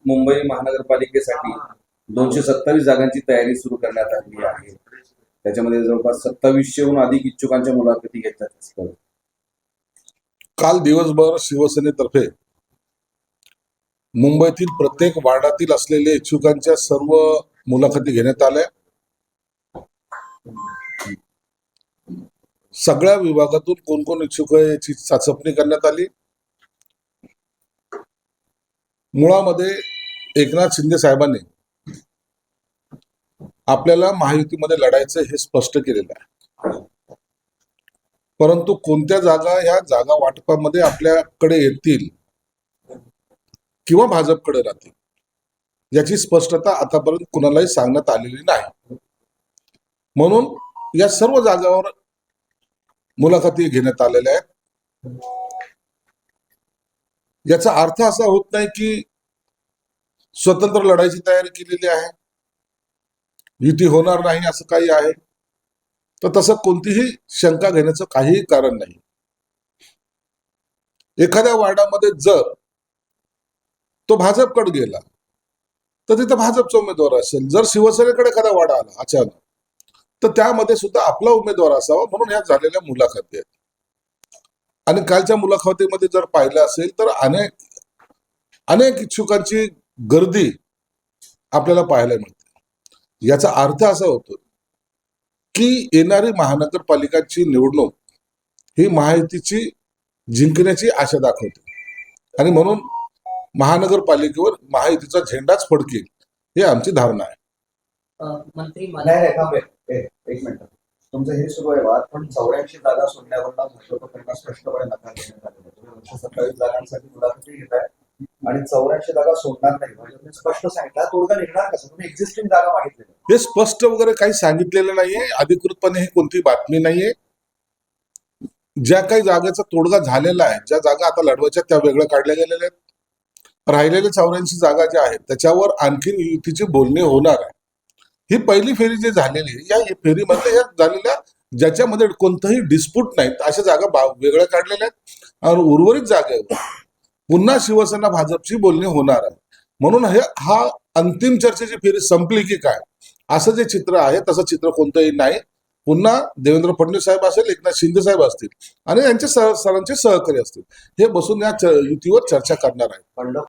मुंबई महानगरपालिकेसाठी 227 जागांची तयारी सुरू करण्यात आली आहे. त्याच्यामध्ये जवळपास 2700हून अधिक इच्छुकांच्या मुलाखती घेतल्या. काल दिवसभर शिवसेनेतर्फे मुंबईतील प्रत्येक वार्डातील असलेल्या इच्छुकांच्या सर्व मुलाखती घेण्यात आल्या. सगळ्या विभागातून कोण कोण इच्छुक आहे याची चाचपणी करण्यात आली. मुळामध्ये एकनाथ शिंदे साहेबांनी आपल्याला महायुतीमध्ये लढायचं हे स्पष्ट केलेलं आहे, परंतु कोणत्या जागा ह्या जागा वाटपामध्ये आपल्याकडे येतील किंवा भाजपकडे राहतील याची स्पष्टता आतापर्यंत कुणालाही सांगण्यात आलेली नाही. म्हणून या सर्व जागावर मुलाखती घेण्यात आलेल्या आहेत. याचा अर्थ असा होत नाही की स्वतंत्र लढाईची तयारी केलेली आहे, युती होणार नाही असं काही आहे, तर तसं कोणतीही शंका घेण्याचं काहीही कारण नाही. एखाद्या वार्डामध्ये जर तो भाजपकडे गेला तर तिथं भाजपचा उमेदवार असेल. जर शिवसेनेकडे एखादा वार्ड आला अचानक तर त्यामध्ये सुद्धा आपला उमेदवार असावा, म्हणून ह्या झालेल्या मुलाखती आहेत. आणि कालच्या मुलाखतीमध्ये जर पाहिलं असेल तर अनेक इच्छुकांची गर्दी आपल्याला पाहायला मिळते. याचा अर्थ असा होतो की येणारी महानगरपालिकांची निवडणूक ही महायुतीची जिंकण्याची आशा दाखवते आणि म्हणून महानगरपालिकेवर महायुतीचा झेंडाच फडकेल ही आमची धारणा आहे. मंत्री एक मिनिट, तुमचं हे सुरू आहे वाद, पण 84 जागा सोडण्यावर भाजपकडनं स्पष्टपणे नकार देण्यात आलेला. तुम्ही 227 जागांसाठी मुलाखती घेताय आणि 84 जागा सोडणार नाही भाजपने स्पष्ट सांगितलं. तोडगा निघणार कसं? तुम्ही एक्झिस्टिंग जागा मागितलेल्या. हे स्पष्ट वगैरे काही सांगितलेलं नाहीये, अधिकृतपणे ही कोणती बातमी नाहीये. ज्या काही जागेचा तोडगा झालेला आहे, ज्या जागा आता लढवायच्या त्या वेगळ्या काढल्या गेलेल्या आहेत. राहिलेल्या 84 जागा ज्या आहेत त्याच्यावर आणखीन युतीची बोलणी होणार आहे. ही पहिली फेरी जी झालेली आहे, या फेरीमध्ये या झालेल्या ज्याच्यामध्ये कोणतंही डिस्प्यूट नाही अशा जागा वेगळ्या काढलेल्या आहेत आणि उर्वरित जागेवर पुन्हा शिवसेना भाजपची बोलणी होणार आहे. म्हणून हा अंतिम चर्चेची फेरी संपली की काय असं जे चित्र आहे तसं चित्र कोणतंही नाही. पुन्हा देवेंद्र फडणवीस साहेब असेल, एकनाथ शिंदे साहेब असतील आणि यांचे सरांचे सहकारी असतील, हे बसून या युतीवर चर्चा करणार आहेत.